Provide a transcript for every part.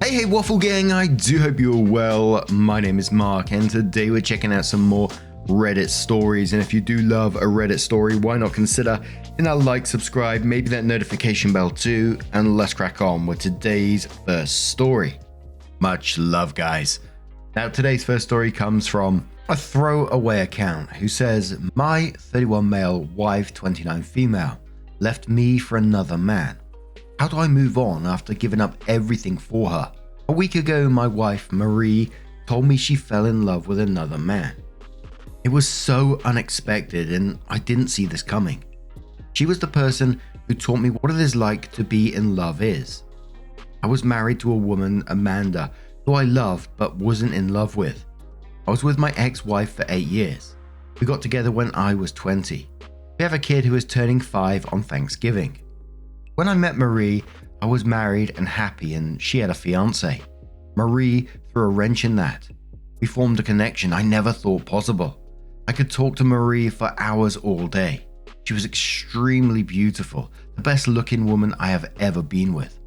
Hey Waffle Gang, I do hope you're well. My name is Mark and today we're checking out some more Reddit stories, and if you do love a Reddit story, why not consider hitting that like, subscribe, maybe that notification bell too, and let's crack on with today's first story. Much love, guys. Now today's first story comes from a throwaway account who says, my 31 male, wife 29 female, left me for another man. How do I move on after giving up everything for her? A week ago, my wife, Marie, told me she fell in love with another man. It was so unexpected and I didn't see this coming. She was the person who taught me what it is like to be in love is. I was married to a woman, Amanda, who I loved but wasn't in love with. I was with my ex-wife for 8 years. We got together when I was 20. We have a kid who is turning 5 on Thanksgiving. When I met Marie, I was married and happy and she had a fiance. Marie threw a wrench in that. We formed a connection I never thought possible. I could talk to Marie for hours all day. She was extremely beautiful, the best looking woman I have ever been with.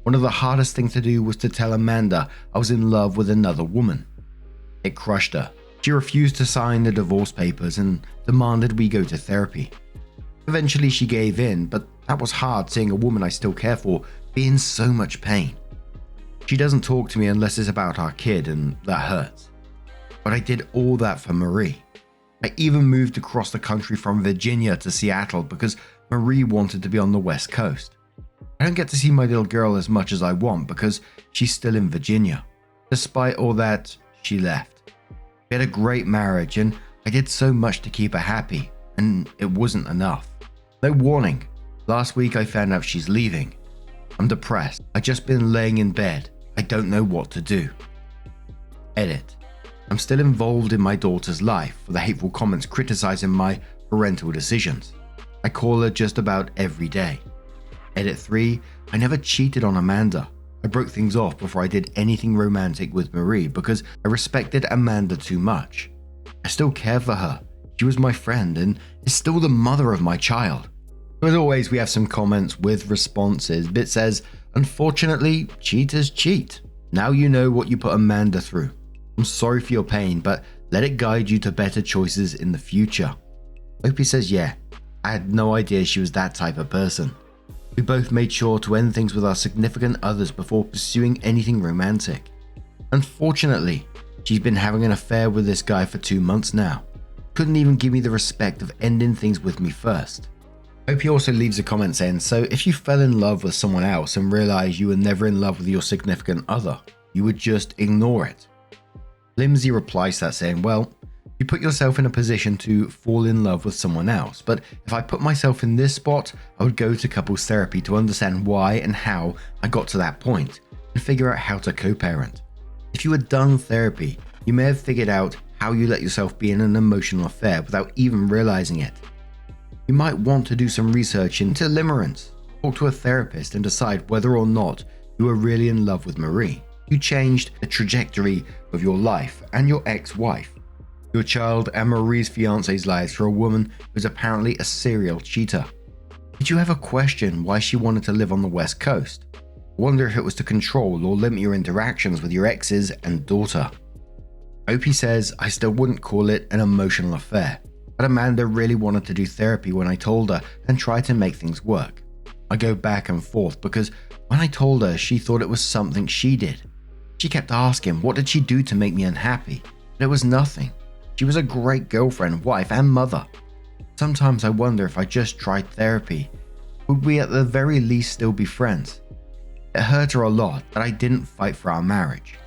One of the hardest things to do was to tell Amanda I was in love with another woman. It crushed her. She refused to sign the divorce papers and demanded we go to therapy. Eventually she gave in, but that was hard seeing a woman I still care for be in so much pain. She doesn't talk to me unless it's about our kid, and that hurts. But I did all that for Marie. I even moved across the country from Virginia to Seattle because Marie wanted to be on the West Coast. I don't get to see my little girl as much as I want because she's still in Virginia. Despite all that, she left. We had a great marriage and I did so much to keep her happy, and it wasn't enough. No warning. Last week I found out she's leaving. I'm depressed. I've just been laying in bed. I don't know what to do. Edit. I'm still involved in my daughter's life for the hateful comments criticizing my parental decisions. I call her just about every day. Edit 3. I never cheated on Amanda. I broke things off before I did anything romantic with Marie because I respected Amanda too much. I still care for her. She was my friend and is still the mother of my child. As always, we have some comments with responses. Bit says, unfortunately, cheaters cheat. Now you know what you put Amanda through. I'm sorry for your pain, but let it guide you to better choices in the future. Opie says, yeah, I had no idea she was that type of person. We both made sure to end things with our significant others before pursuing anything romantic. Unfortunately, she's been having an affair with this guy for 2 months now. Couldn't even give me the respect of ending things with me first. Opie also leaves a comment saying, so if you fell in love with someone else and realized you were never in love with your significant other, you would just ignore it. Limsey replies to that saying, well, you put yourself in a position to fall in love with someone else, but if I put myself in this spot, I would go to couples therapy to understand why and how I got to that point and figure out how to co-parent. If you had done therapy, you may have figured out how you let yourself be in an emotional affair without even realizing it. You might want to do some research into limerence, talk to a therapist and decide whether or not you are really in love with Marie. You changed the trajectory of your life and your ex-wife, your child and Marie's fiance's lives for a woman who's apparently a serial cheater. Did you ever question why she wanted to live on the West Coast? Wonder if it was to control or limit your interactions with your exes and daughter. Opie says, I still wouldn't call it an emotional affair, but Amanda really wanted to do therapy when I told her and tried to make things work. I go back and forth because when I told her, she thought it was something she did. She kept asking, what did she do to make me unhappy? But it was nothing. She was a great girlfriend, wife, and mother. Sometimes I wonder if I just tried therapy, would we at the very least still be friends? It hurt her a lot that I didn't fight for our marriage.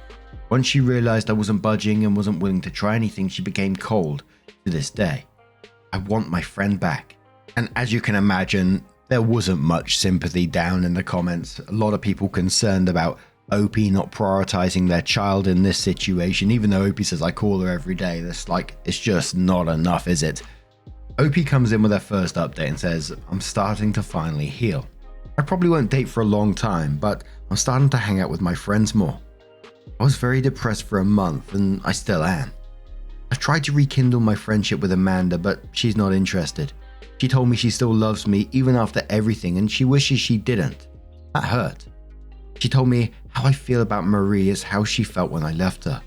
Once she realized I wasn't budging and wasn't willing to try anything, she became cold to this day. I want my friend back. And as you can imagine, there wasn't much sympathy down in the comments. A lot of people concerned about Opie not prioritizing their child in this situation, even though Opie says I call her every day. It's just not enough, is it? Opie comes in with her first update and says, I'm starting to finally heal. I probably won't date for a long time, but I'm starting to hang out with my friends more. I was very depressed for a month and I still am. I've tried to rekindle my friendship with Amanda, but she's not interested. She told me she still loves me even after everything and she wishes she didn't. That hurt. She told me How I feel about Marie is how she felt when I left her.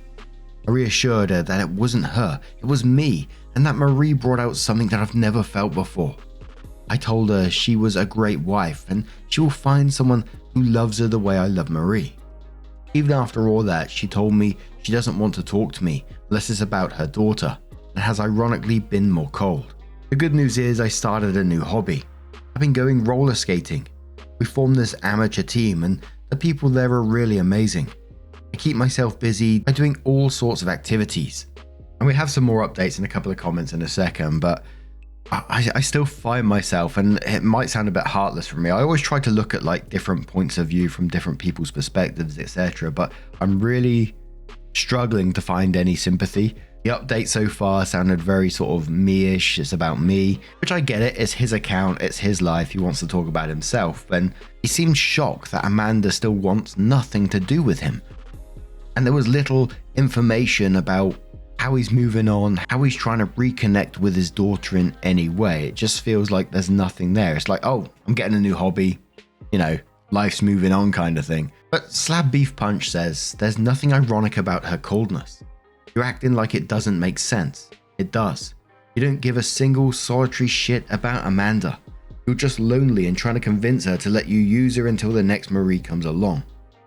I reassured her that it wasn't her, it was me, and that Marie brought out something that I've never felt before. I told her she was a great wife and she will find someone who loves her the way I love Marie. Even after all that, she told me she doesn't want to talk to me unless it's about her daughter, and has ironically been more cold. The good news is I started a new hobby. I've been going roller skating. We formed this amateur team and the people there are really amazing. I keep myself busy by doing all sorts of activities. And we have some more updates in a couple of comments in a second, but I still find myself, and it might sound a bit heartless for me, I always try to look at like different points of view from different people's perspectives, etc. But I'm really struggling to find any sympathy. The update so far sounded very sort of me-ish, it's about me, which I get it, it's his account, it's his life, he wants to talk about himself, and he seemed shocked that Amanda still wants nothing to do with him. And there was little information about how he's moving on, how he's trying to reconnect with his daughter in any way. It just feels like there's nothing there. It's like, oh, I'm getting a new hobby, you know, life's moving on kind of thing. But Slab Beef Punch says there's nothing ironic about her coldness. You're acting like it doesn't make sense. It does. You don't give a single solitary shit about Amanda. You're just lonely and trying to convince her to let you use her until the next Marie comes along.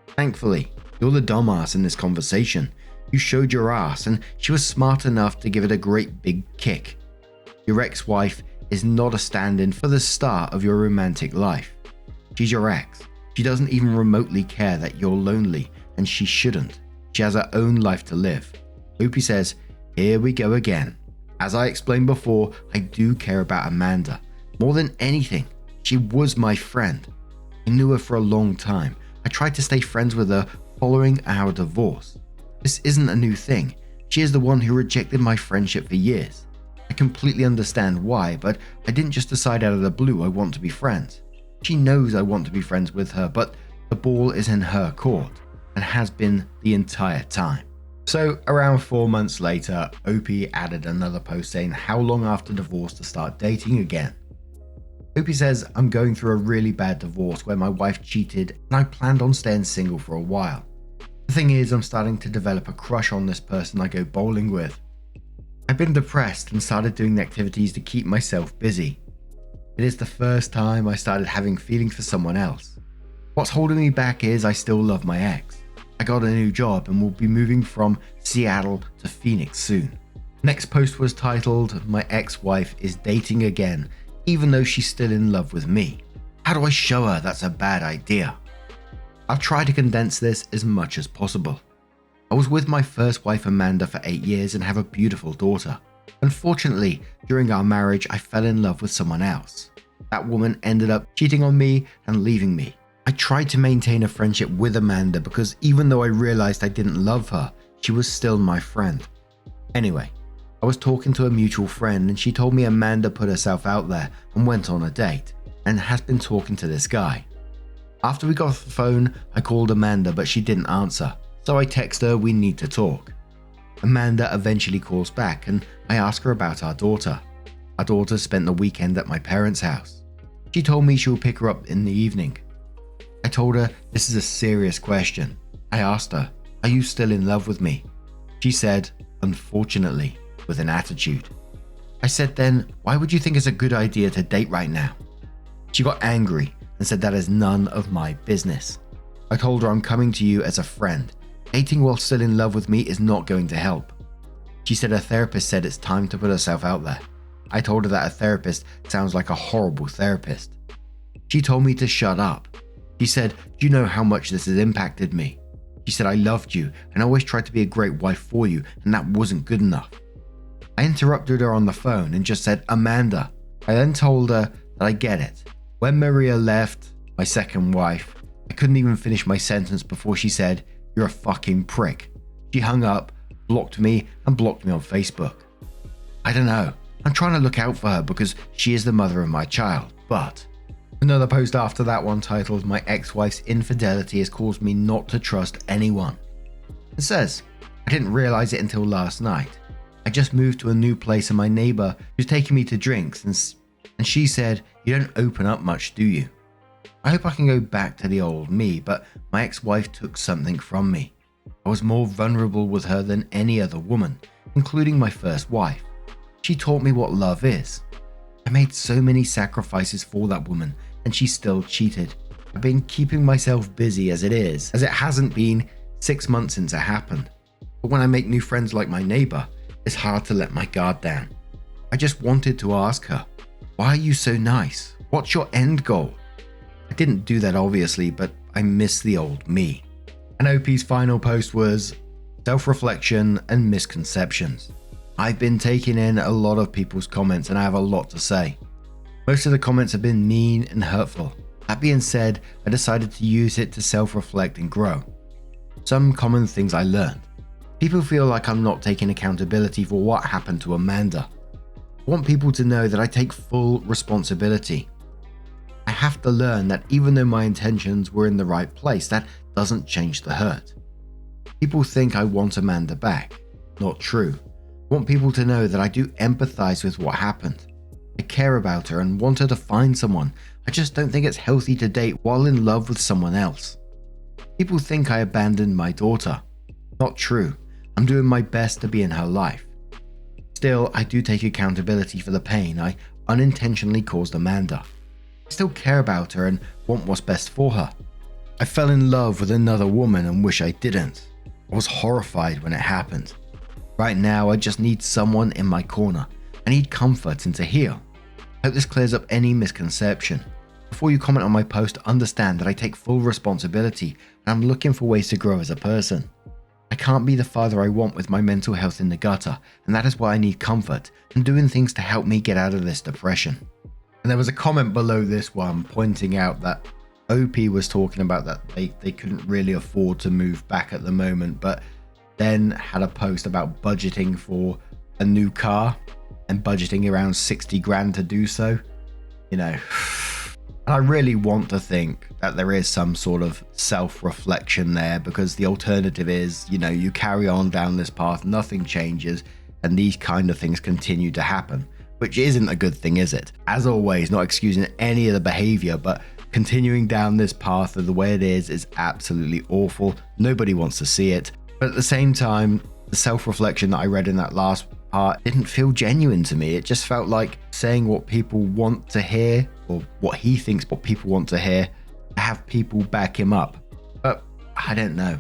Thankfully, you're the dumbass in this conversation. You showed your ass and she was smart enough to give it a great big kick. Your ex-wife is not a stand-in for the start of your romantic life. She's your ex. She doesn't even remotely care that you're lonely, and she shouldn't. She has her own life to live. Opie says, here we go again. As I explained before, I do care about Amanda. More than anything, she was my friend. I knew her for a long time. I tried to stay friends with her following our divorce. This isn't a new thing. She is the one who rejected my friendship for years. I completely understand why, but I didn't just decide out of the blue I want to be friends. She knows I want to be friends with her, but the ball is in her court, and has been the entire time. So around 4 months later, Opie added another post saying how long after divorce to start dating again. Opie says, I'm going through a really bad divorce where my wife cheated and I planned on staying single for a while. The thing is, I'm starting to develop a crush on this person I go bowling with. I've been depressed and started doing the activities to keep myself busy. It is the first time I started having feelings for someone else. What's holding me back is I still love my ex. I got a new job and will be moving from Seattle to Phoenix soon. Next post was titled, My ex-wife is dating again, even though she's still in love with me. How do I show her that's a bad idea? I'll try to condense this as much as possible. I was with my first wife Amanda for 8 years and have a beautiful daughter. Unfortunately, during our marriage, I fell in love with someone else. That woman ended up cheating on me and leaving me. I tried to maintain a friendship with Amanda because even though I realized I didn't love her, she was still my friend. Anyway, I was talking to a mutual friend and she told me Amanda put herself out there and went on a date and has been talking to this guy. After we got off the phone, I called Amanda but she didn't answer, so I text her we need to talk. Amanda eventually calls back and I ask her about our daughter. Our daughter spent the weekend at my parents' house. She told me she will pick her up in the evening. I told her this is a serious question. I asked her, are you still in love with me? She said, unfortunately, with an attitude. I said then, why would you think it's a good idea to date right now? She got angry and said that is none of my business. I told her I'm coming to you as a friend. Dating while still in love with me is not going to help. She said her therapist said it's time to put herself out there. I told her that a therapist sounds like a horrible therapist. She told me to shut up. She said, do you know how much this has impacted me? She said I loved you and always tried to be a great wife for you and that wasn't good enough. I interrupted her on the phone and just said, Amanda. I then told her that I get it. When Maria left, my second wife, I couldn't even finish my sentence before she said, you're a fucking prick. She hung up, blocked me and blocked me on Facebook. I don't know. I'm trying to look out for her because she is the mother of my child, but... Another post after that one titled, My ex-wife's infidelity has caused me not to trust anyone. It says, I didn't realize it until last night. I just moved to a new place and my neighbor who's taking me to drinks and she said, you don't open up much, do you? I hope I can go back to the old me, but my ex-wife took something from me. I was more vulnerable with her than any other woman, including my first wife. She taught me what love is. I made so many sacrifices for that woman, and she still cheated. I've been keeping myself busy as it hasn't been 6 months since it happened. But when I make new friends like my neighbor, it's hard to let my guard down. I just wanted to ask her, why are you so nice? What's your end goal? I didn't do that obviously, but I miss the old me. And OP's final post was self-reflection and misconceptions. I've been taking in a lot of people's comments and I have a lot to say. Most of the comments have been mean and hurtful. That being said, I decided to use it to self-reflect and grow. Some common things I learned. People feel like I'm not taking accountability for what happened to Amanda. I want people to know that I take full responsibility. I have to learn that even though my intentions were in the right place, that doesn't change the hurt. People think I want Amanda back. Not true. I want people to know that I do empathize with what happened. I care about her and want her to find someone. I just don't think it's healthy to date while in love with someone else. People think I abandoned my daughter. Not true. I'm doing my best to be in her life. Still, I do take accountability for the pain I unintentionally caused Amanda. I still care about her and want what's best for her. I fell in love with another woman and wish I didn't. I was horrified when it happened. Right now, I just need someone in my corner. I need comfort and to heal. I hope this clears up any misconception. Before you comment on my post, understand that I take full responsibility and I'm looking for ways to grow as a person. I can't be the father I want with my mental health in the gutter, and that is why I need comfort and doing things to help me get out of this depression. And there was a comment below this one pointing out that OP was talking about that they couldn't really afford to move back at the moment, but then had a post about budgeting for a new car and budgeting around 60 grand to do so. You know, and I really want to think that there is some sort of self-reflection there, because the alternative is, you know, you carry on down this path, nothing changes, and these kind of things continue to happen, which isn't a good thing, is it? As always, not excusing any of the behavior, but continuing down this path of the way it is absolutely awful. Nobody wants to see it. But at the same time, the self-reflection that I read in that last part didn't feel genuine to me. It just felt like saying what people want to hear, or what he thinks what people want to hear, to have people back him up. But I don't know.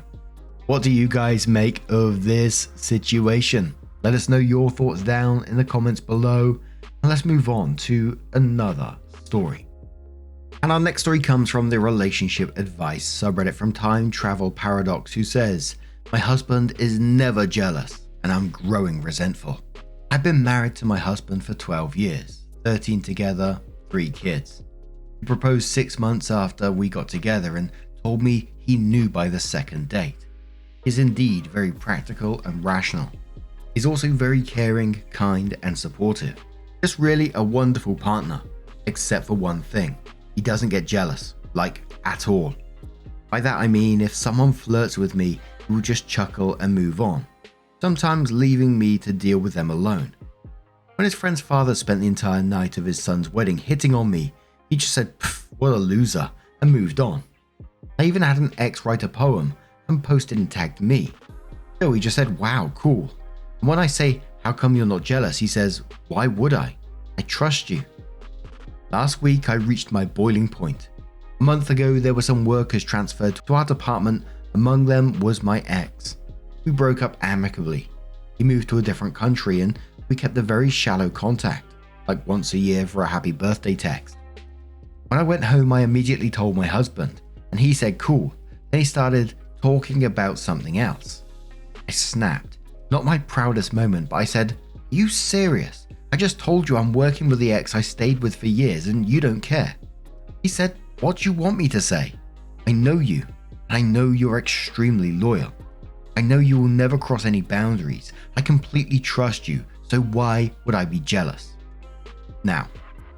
What do you guys make of this situation? Let us know your thoughts down in the comments below, and let's move on to another story. And our next story comes from the relationship advice subreddit from time-travelparadox, who says, "My husband is never jealous and I'm growing resentful. I've been married to my husband for 12 years, 13 together, 3 kids. He proposed 6 months after we got together and told me he knew by the second date. He is indeed very practical and rational. He's also very caring, kind and supportive. Just really a wonderful partner, except for one thing. He doesn't get jealous, like at all. By that I mean if someone flirts with me, he will just chuckle and move on, sometimes leaving me to deal with them alone. When his friend's father spent the entire night of his son's wedding hitting on me, he just said, "Pff, what a loser," and moved on. I even had an ex write a poem and posted and tagged me. So he just said, "Wow, cool." And when I say, "How come you're not jealous?" he says, "Why would I? I trust you." Last week I reached my boiling point. A month ago there were some workers transferred to our department. Among them was my ex. We broke up amicably. He moved to a different country and we kept a very shallow contact, like once a year for a happy birthday text. When I went home I immediately told my husband, and he said cool. Then he started talking about something else. I snapped. Not my proudest moment, but I said, "Are you serious? I just told you I'm working with the ex I stayed with for years and you don't care." He said, "What do you want me to say? I know you, and I know you're extremely loyal. I know you will never cross any boundaries. I completely trust you, so why would I be jealous?" Now,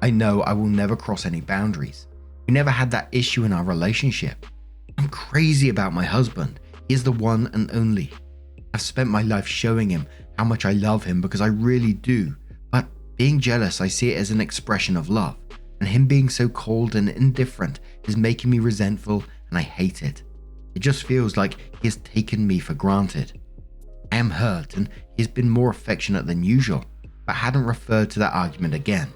I know I will never cross any boundaries. We never had that issue in our relationship. I'm crazy about my husband. He is the one and only. I've spent my life showing him how much I love him because I really do. But being jealous, I see it as an expression of love. and him being so cold and indifferent is making me resentful, and I hate it. It just feels like he has taken me for granted. I am hurt, and he has been more affectionate than usual, but hadn't referred to that argument again.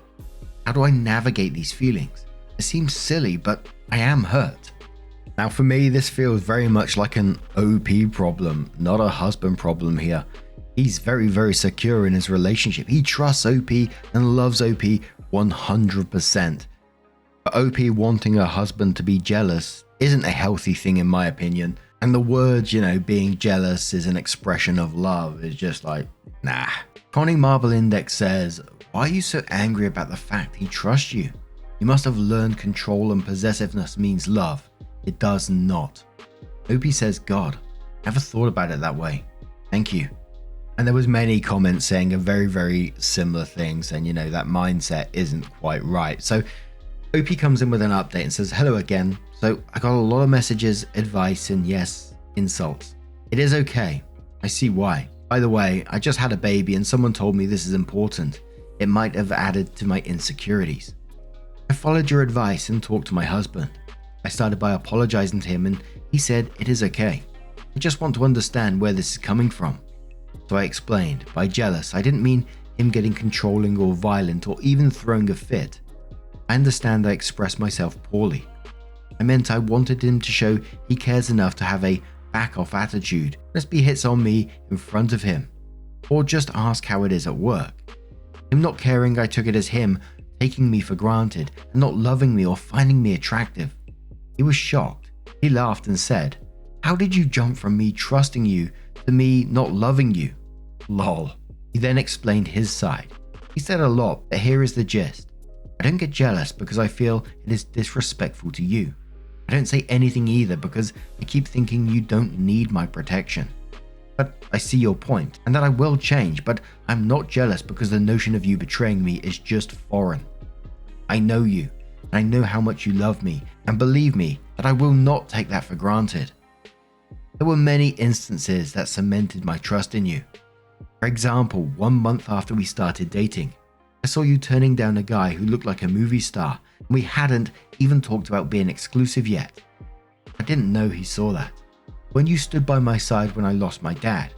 How do I navigate these feelings? It seems silly, but I am hurt. Now for me, this feels very much like an OP problem, not a husband problem here. He's very, very secure in his relationship. He trusts OP and loves OP 100%. But OP wanting her husband to be jealous isn't a healthy thing in my opinion. And the word, being jealous is an expression of love is just like, nah. Connie Marble Index says, why are you so angry about the fact he trusts you? You must have learned control and possessiveness means love. It does not. OP says, God, never thought about it that way. Thank you. And there was many comments saying a very, very similar thing, saying, that mindset isn't quite right. So OP comes in with an update and says, hello again. So I got a lot of messages, advice, and yes, insults. It is okay. I see why. By the way, I just had a baby and someone told me this is important. It might have added to my insecurities. I followed your advice and talked to my husband. I started by apologizing to him and he said it is okay. I just want to understand where this is coming from. So I explained, by jealous, I didn't mean him getting controlling or violent or even throwing a fit. I understand I expressed myself poorly. I meant I wanted him to show he cares enough to have a back off attitude, lest he hits on me in front of him, or just ask how it is at work. Him not caring, I took it as him taking me for granted and not loving me or finding me attractive. He was shocked. He laughed and said, how did you jump from me trusting you to me not loving you? Lol. He then explained his side. He said a lot, but here is the gist. I don't get jealous because I feel it is disrespectful to you. I don't say anything either because I keep thinking you don't need my protection. But I see your point, and that I will change, but I'm not jealous because the notion of you betraying me is just foreign. I know you, and I know how much you love me, and believe me that I will not take that for granted. There were many instances that cemented my trust in you. For example, 1 month after we started dating, I saw you turning down a guy who looked like a movie star, and we hadn't even talked about being exclusive yet. I didn't know he saw that. When you stood by my side when I lost my dad,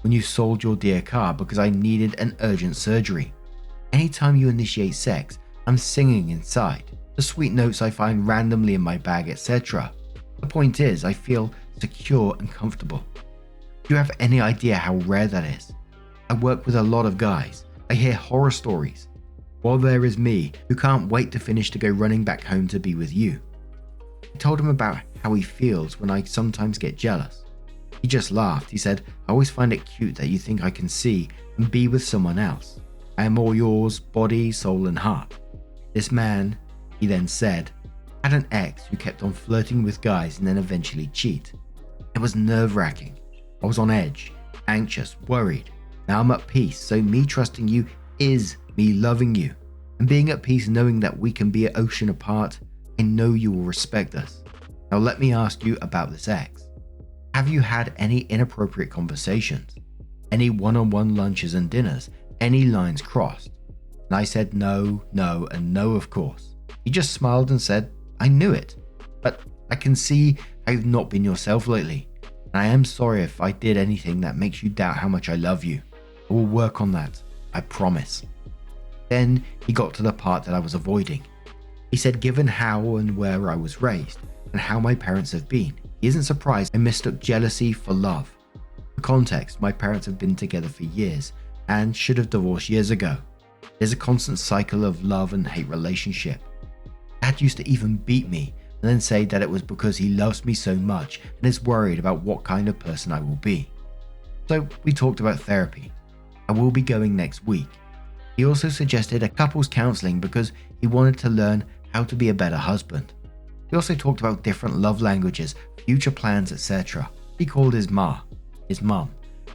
when you sold your dear car because I needed an urgent surgery. Anytime you initiate sex, I'm singing inside, the sweet notes I find randomly in my bag, etc. The point is, I feel secure and comfortable. Do you have any idea how rare that is? I work with a lot of guys. I hear horror stories. While there is me, who can't wait to finish to go running back home to be with you. I told him about how he feels when I sometimes get jealous. He just laughed. He said, I always find it cute that you think I can see and be with someone else. I am all yours, body, soul, and heart. This man, he then said, had an ex who kept on flirting with guys and then eventually cheat. It was nerve-wracking. I was on edge, anxious, worried. Now I'm at peace, so me trusting you is me loving you. And being at peace knowing that we can be an ocean apart, I know you will respect us. Now let me ask you about this ex. Have you had any inappropriate conversations? Any one-on-one lunches and dinners? Any lines crossed? And I said no, no, and no of course. He just smiled and said, I knew it. But I can see how you've not been yourself lately. And I am sorry if I did anything that makes you doubt how much I love you. I will work on that, I promise. Then he got to the part that I was avoiding. He said given how and where I was raised, and how my parents have been, he isn't surprised I mistook jealousy for love. For context, my parents have been together for years, and should have divorced years ago. There's a constant cycle of love and hate relationship. Dad used to even beat me, and then say that it was because he loves me so much and is worried about what kind of person I will be. So we talked about therapy. I will be going next week. He also suggested a couples counseling because he wanted to learn how to be a better husband. He also talked about different love languages, future plans, etc. He called his mum,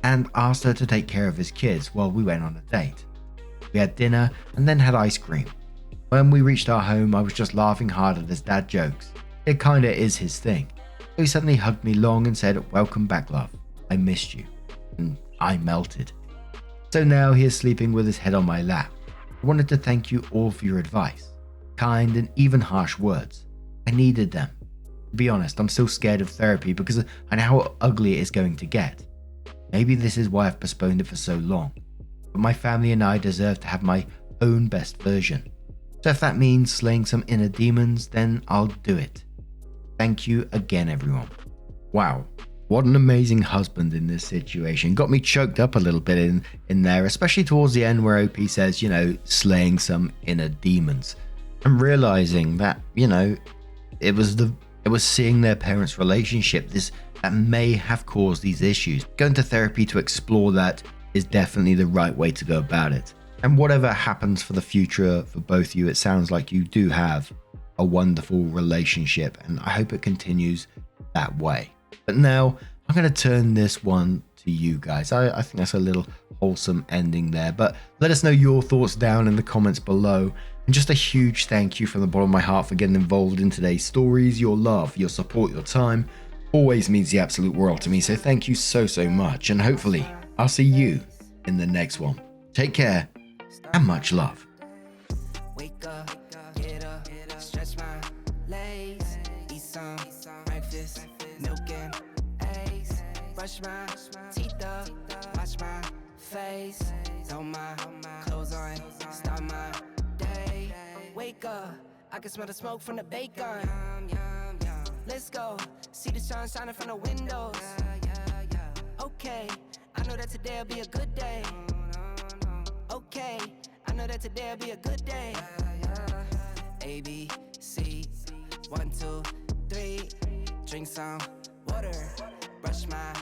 and asked her to take care of his kids while we went on a date. We had dinner and then had ice cream. When we reached our home, I was just laughing hard at his dad jokes. It kinda is his thing. So he suddenly hugged me long and said, welcome back, love. I missed you. And I melted. So now he is sleeping with his head on my lap. I wanted to thank you all for your advice. kind, and even harsh words. I needed them. To be honest, I'm still scared of therapy because I know how ugly it is going to get. Maybe this is why I've postponed it for so long. But my family and I deserve to have my own best version. So if that means slaying some inner demons, then I'll do it. Thank you again, everyone. Wow, what an amazing husband in this situation. Got me choked up a little bit in there, especially towards the end where OP says, slaying some inner demons. And realizing that, it was seeing their parents' relationship that may have caused these issues. Going to therapy to explore that is definitely the right way to go about it. And whatever happens for the future for both of you, it sounds like you do have a wonderful relationship, and I hope it continues that way. But now I'm going to turn this one to you guys. I think that's a little wholesome ending there, but let us know your thoughts down in the comments below. And just a huge thank you from the bottom of my heart for getting involved in today's stories. Your love, your support, your time always means the absolute world to me. So thank you so much, and hopefully I'll see you in the next one. Take care and much love. Wake up, get up, stretch my legs, eat some breakfast, milk and eggs, brush my teeth up, wash my face, throw my clothes on, start my day. Wake up, I can smell the smoke from the bacon. Let's go, see the sun shining from the windows. Okay, I know that today'll be a good day. Okay, I know that today'll be a good day. A, B, C, 1, 2, 3. Drink some water, brush my